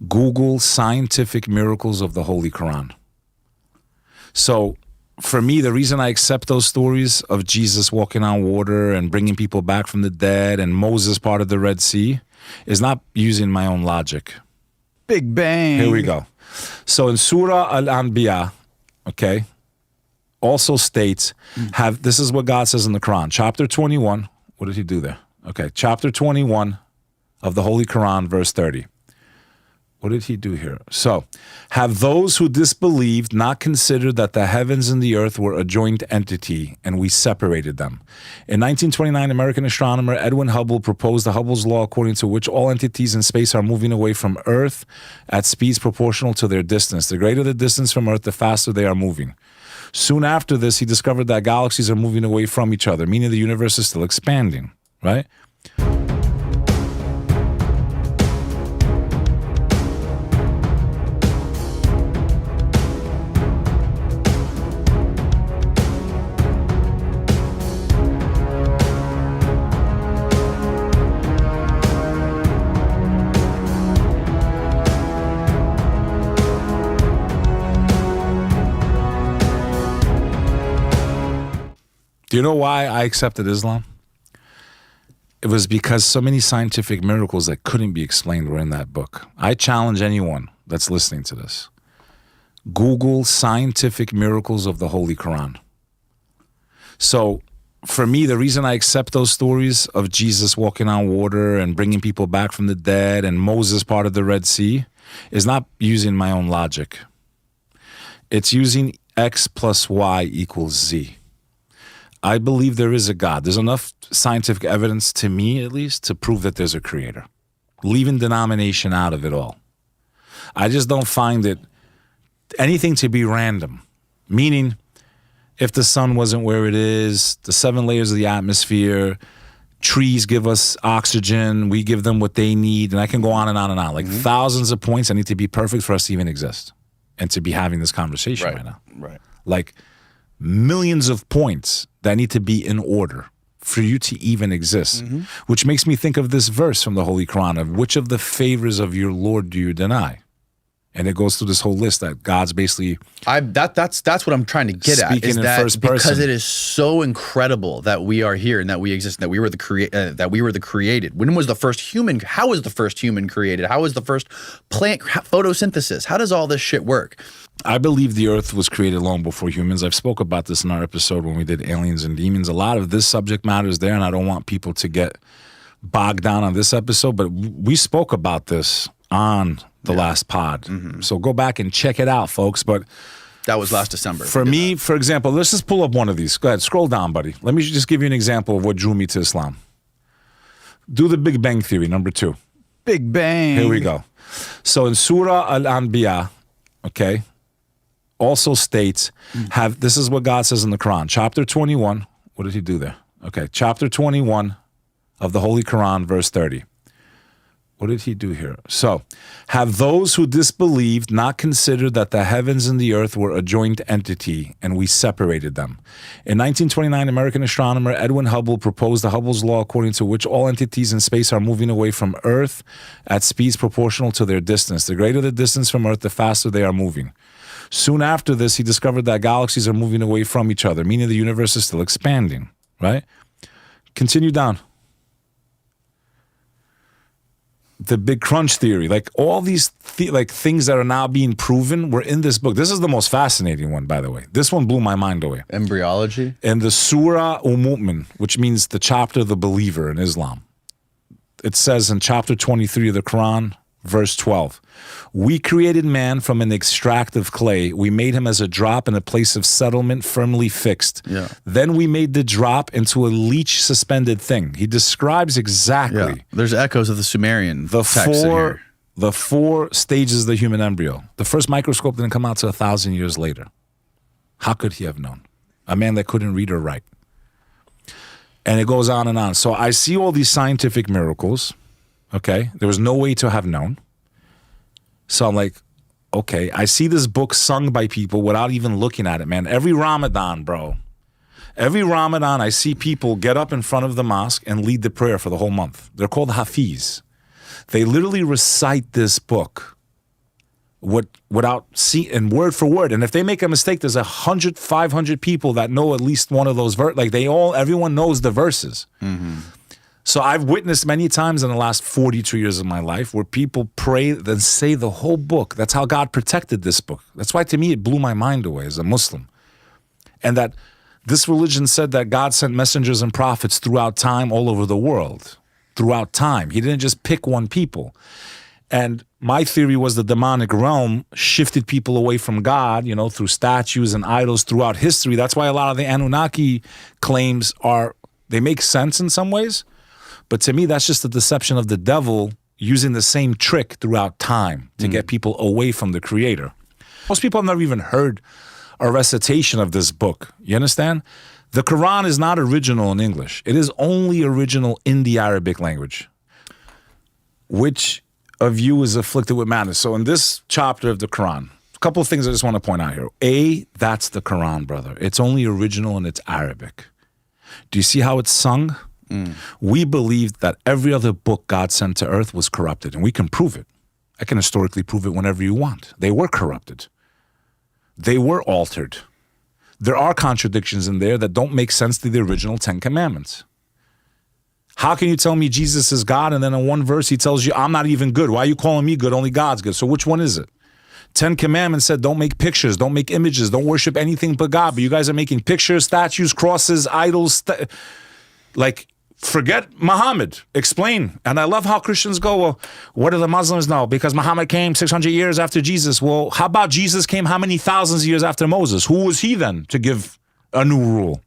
Google scientific miracles of the Holy Quran. So for me, the reason I accept those stories of Jesus walking on water and bringing people back from the dead and Moses part of the Red Sea is not using my own logic. Big bang. Here we go. So in Surah Al-Anbiya, okay, also states, this is what God says in the Quran. Chapter 21, what did he do there? Okay, chapter 21 of the Holy Quran, verse 30. What did he do here? So, have those who disbelieved not considered that the heavens and the earth were a joint entity and we separated them. In 1929, American astronomer Edwin Hubble proposed the Hubble's law, according to which all entities in space are moving away from Earth at speeds proportional to their distance. The greater the distance from Earth, the faster they are moving. Soon after this, he discovered that galaxies are moving away from each other, meaning the universe is still expanding, right? Do you know why I accepted Islam? It was because so many scientific miracles that couldn't be explained were in that book. I challenge anyone that's listening to this. Google scientific miracles of the Holy Quran. So for me, the reason I accept those stories of Jesus walking on water and bringing people back from the dead and Moses part of the Red Sea is not using my own logic. It's using X plus Y equals Z. I believe there is a God. There's enough scientific evidence, to me at least, to prove that there's a creator. Leaving denomination out of it all. I just don't find it anything to be random. Meaning, if the sun wasn't where it is, the 7 layers of the atmosphere, trees give us oxygen, we give them what they need, and I can go on and on and on. Like thousands of points that need to be perfect for us to even exist and to be having this conversation right now. Right. Like millions of points that need to be in order for you to even exist, which makes me think of this verse from the Holy Quran of which of the favors of your Lord do you deny? And it goes through this whole list that God's basically that's what I'm trying to get at. speaking Is in that first person. because it is so incredible that we are here and that we exist, and that we were the created. When was the first human? How was the first human created? How was the first plant photosynthesis? How does all this shit work? I believe the earth was created long before humans. I've spoke about this in our episode when we did aliens and demons. A lot of this subject matter is there, and I don't want people to get bogged down on this episode, but we spoke about this on the last pod. So go back and check it out, folks. But that was last December. For me, for example, let's just pull up one of these. Go ahead, scroll down, buddy. Let me just give you an example of what drew me to Islam. Do the Big Bang Theory, number 2. Big Bang. Here we go. So in Surah Al-Anbiya, okay, also states, this is what God says in the Quran. Chapter 21, what did he do there? Okay, chapter 21 of the Holy Quran, verse 30. What did he do here? So, have those who disbelieved not considered that the heavens and the earth were a joint entity and we separated them. In 1929, American astronomer Edwin Hubble proposed the Hubble's law, according to which all entities in space are moving away from Earth at speeds proportional to their distance. The greater the distance from Earth, the faster they are moving. Soon after this, he discovered that galaxies are moving away from each other, meaning the universe is still expanding, right? Continue down. The Big Crunch theory, like all these things that are now being proven were in this book. This is the most fascinating one, by the way. This one blew my mind away. Embryology? In the Surah Al-Mu'min, which means the chapter of the believer in Islam. It says in chapter 23 of the Quran, verse 12, we created man from an extract of clay. We made him as a drop in a place of settlement firmly fixed. Yeah. Then we made the drop into a leech suspended thing. He describes exactly. Yeah. There's echoes of the Sumerian text in here. The 4 stages of the human embryo. The first microscope didn't come out till 1,000 years later. How could he have known? A man that couldn't read or write. And it goes on and on. So I see all these scientific miracles. Okay, there was no way to have known. So I'm like, okay, I see this book sung by people without even looking at it, man. Every Ramadan, bro. Every Ramadan, I see people get up in front of the mosque and lead the prayer for the whole month. They're called Hafiz. They literally recite this book without and word for word. And if they make a mistake, there's 100, 500 people that know at least one of those like everyone knows the verses. So I've witnessed many times in the last 42 years of my life where people pray and say the whole book. That's how God protected this book. That's why to me it blew my mind away as a Muslim. And that this religion said that God sent messengers and prophets throughout time all over the world. Throughout time. He didn't just pick one people. And my theory was the demonic realm shifted people away from God, through statues and idols throughout history. That's why a lot of the Anunnaki claims they make sense in some ways. But to me, that's just a deception of the devil using the same trick throughout time to get people away from the Creator. Most people have never even heard a recitation of this book. You understand? The Quran is not original in English. It is only original in the Arabic language. Which of you is afflicted with madness? So in this chapter of the Quran, a couple of things I just want to point out here. That's the Quran, brother. It's only original and it's Arabic. Do you see how it's sung? We believe that every other book God sent to earth was corrupted, and we can prove it. I can historically prove it whenever you want. They were corrupted. They were altered. There are contradictions in there that don't make sense to the original 10 Commandments. How can you tell me Jesus is God, and then in one verse he tells you, I'm not even good. Why are you calling me good? Only God's good. So which one is it? 10 Commandments said don't make pictures, don't make images, don't worship anything but God. But you guys are making pictures, statues, crosses, idols. Forget Muhammad. Explain. And I love how Christians go, well, what do the Muslims know? Because Muhammad came 600 years after Jesus. Well, how about Jesus came how many thousands of years after Moses? Who was he then to give a new rule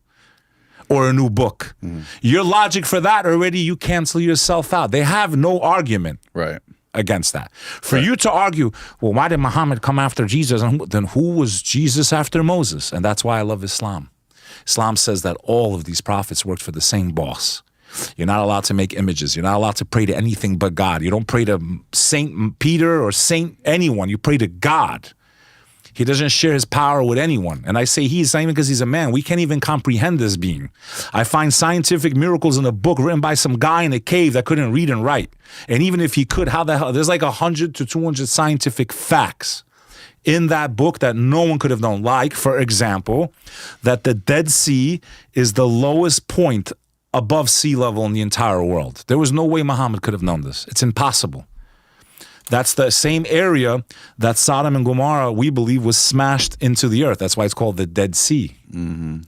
or a new book? Your logic for that already, you cancel yourself out. They have no argument against that. For you to argue, well, why did Muhammad come after Jesus? And then who was Jesus after Moses? And that's why I love Islam. Islam says that all of these prophets worked for the same boss. You're not allowed to make images. You're not allowed to pray to anything but God. You don't pray to Saint Peter or Saint anyone. You pray to God. He doesn't share his power with anyone. And I say he's not even because he's a man. We can't even comprehend this being. I find scientific miracles in a book written by some guy in a cave that couldn't read and write. And even if he could, how the hell? There's like 100 to 200 scientific facts in that book that no one could have known. Like, for example, that the Dead Sea is the lowest point above sea level in the entire world. There was no way Muhammad could have known this. It's impossible. That's the same area that Sodom and Gomorrah, we believe, was smashed into the earth. That's why it's called the Dead Sea. And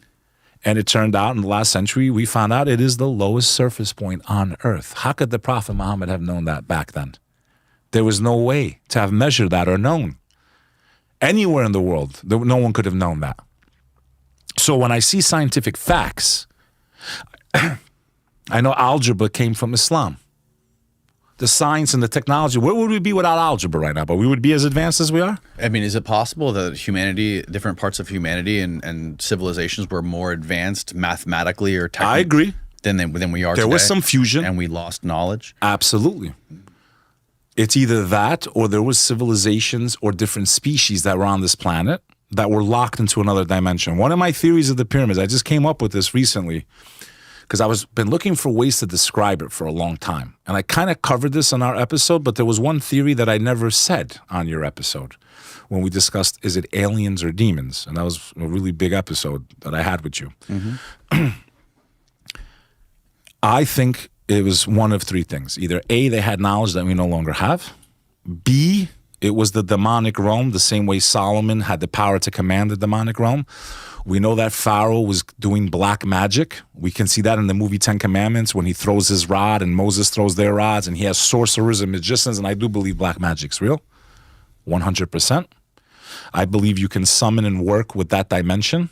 it turned out in the last century, we found out it is the lowest surface point on earth. How could the Prophet Muhammad have known that back then? There was no way to have measured that or known. Anywhere in the world, no one could have known that. So when I see scientific facts, I know algebra came from Islam. The science and the technology, where would we be without algebra right now? But we would be as advanced as we are? I mean, is it possible that humanity, different parts of humanity and civilizations were more advanced mathematically or technically? I agree. Than we are today? There was some fusion. And we lost knowledge? Absolutely. It's either that or there was civilizations or different species that were on this planet that were locked into another dimension. One of my theories of the pyramids, I just came up with this recently, because I was been looking for ways to describe it for a long time. And I kind of covered this on our episode, but there was one theory that I never said on your episode when we discussed, is it aliens or demons? And that was a really big episode that I had with you. I think it was one of three things. Either A, they had knowledge that we no longer have. B, it was the demonic realm, the same way Solomon had the power to command the demonic realm. We know that Pharaoh was doing black magic. We can see that in the movie 10 Commandments when he throws his rod and Moses throws their rods and he has sorcerers and magicians. And I do believe black magic's real, 100%. I believe you can summon and work with that dimension.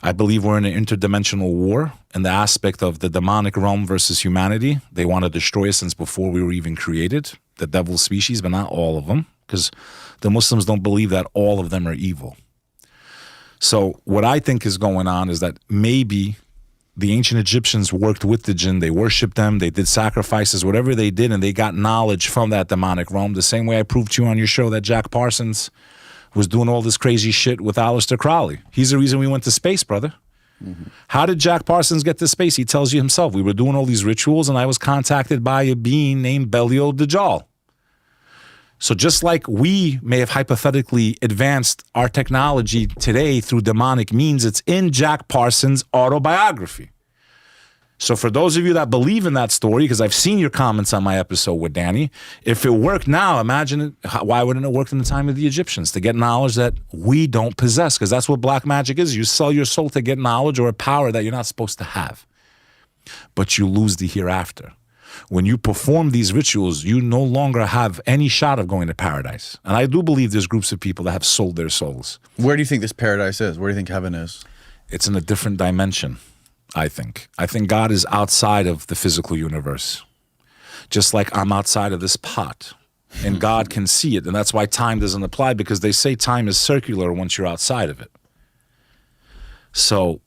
I believe we're in an interdimensional war in the aspect of the demonic realm versus humanity. They want to destroy us since before we were even created, the devil species, but not all of them, because the Muslims don't believe that all of them are evil. So what I think is going on is that maybe the ancient Egyptians worked with the jinn. They worshipped them. They did sacrifices, whatever they did, and they got knowledge from that demonic realm. The same way I proved to you on your show that Jack Parsons was doing all this crazy shit with Aleister Crowley. He's the reason we went to space, brother. How did Jack Parsons get to space? He tells you himself. We were doing all these rituals, and I was contacted by a being named Belial Dajjal. So just like we may have hypothetically advanced our technology today through demonic means, it's in Jack Parsons' autobiography. So for those of you that believe in that story, because I've seen your comments on my episode with Danny, if it worked now, imagine it, why wouldn't it work in the time of the Egyptians? To get knowledge that we don't possess, because that's what black magic is. You sell your soul to get knowledge or a power that you're not supposed to have. But you lose the hereafter. When you perform these rituals, you no longer have any shot of going to paradise. And I do believe there's groups of people that have sold their souls. Where do you think this paradise is? Where do you think heaven is? It's in a different dimension, I think. I think God is outside of the physical universe. Just like I'm outside of this pot. And God can see it. And that's why time doesn't apply, because they say time is circular once you're outside of it. So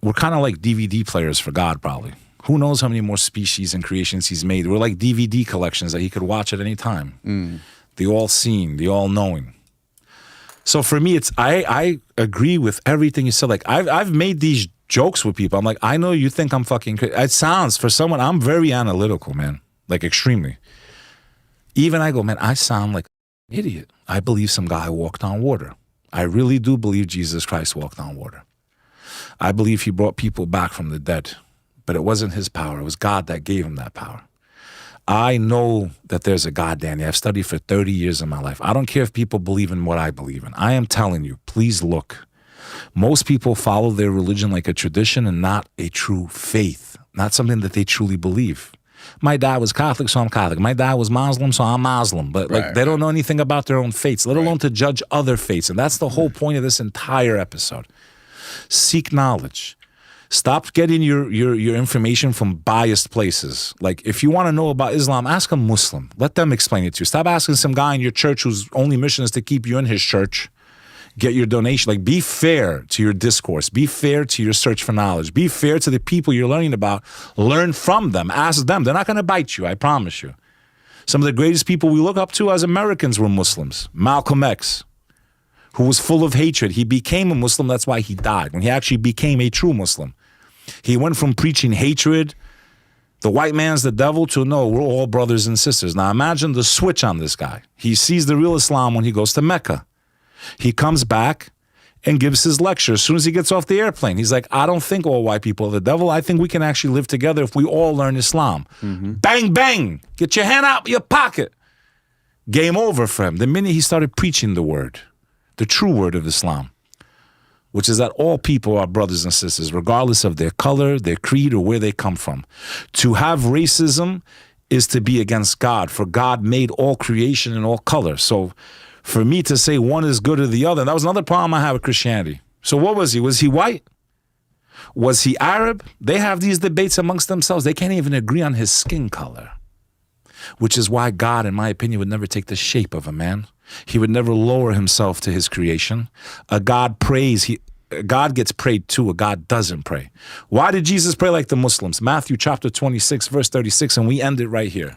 we're kind of like DVD players for God, probably. Who knows how many more species and creations he's made. We're like DVD collections that he could watch at any time. The all-seeing, the all-knowing. So for me, it's I agree with everything you said. Like I've made these jokes with people. I'm like, I know you think I'm fucking crazy. It sounds, for someone, I'm very analytical, man. Like extremely. Even I go, man, I sound like an idiot. I believe some guy walked on water. I really do believe Jesus Christ walked on water. I believe he brought people back from the dead. But it wasn't his power. It was God that gave him that power. I know that there's a God, Danny. I've studied for 30 years of my life. I don't care if people believe in what I believe in. I am telling you, please look. Most people follow their religion like a tradition and not a true faith, not something that they truly believe. My dad was Catholic, so I'm Catholic. My dad was Muslim, so I'm Muslim. But like they don't know anything about their own faiths, let alone to judge other faiths. And that's the whole point of this entire episode. Seek knowledge. Stop getting your information from biased places. Like, if you want to know about Islam, ask a Muslim. Let them explain it to you. Stop asking some guy in your church whose only mission is to keep you in his church. Get your donation. Like, be fair to your discourse. Be fair to your search for knowledge. Be fair to the people you're learning about. Learn from them. Ask them. They're not going to bite you, I promise you. Some of the greatest people we look up to as Americans were Muslims. Malcolm X, who was full of hatred. He became a Muslim. That's why he died. When he actually became a true Muslim. He went from preaching hatred, the white man's the devil, to no, we're all brothers and sisters. Now imagine the switch on this guy. He sees the real Islam when he goes to Mecca. He comes back and gives his lecture. As soon as he gets off the airplane, he's like, I don't think all white people are the devil. I think we can actually live together if we all learn Islam. Bang, bang. Get your hand out of your pocket. Game over for him. The minute he started preaching the word, the true word of Islam, which is that all people are brothers and sisters, regardless of their color, their creed, or where they come from. To have racism is to be against God, for God made all creation in all color. So for me to say one is good or the other, that was another problem I had with Christianity. So what was he? Was he white? Was he Arab? They have these debates amongst themselves. They can't even agree on his skin color, which is why God, in my opinion, would never take the shape of a man. He would never lower himself to his creation. A God prays. God gets prayed to. A God doesn't pray. Why did Jesus pray like the Muslims? Matthew chapter 26, verse 36, and we end it right here.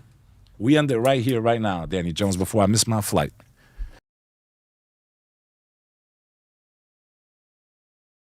We end it right here, right now, Danny Jones, before I miss my flight.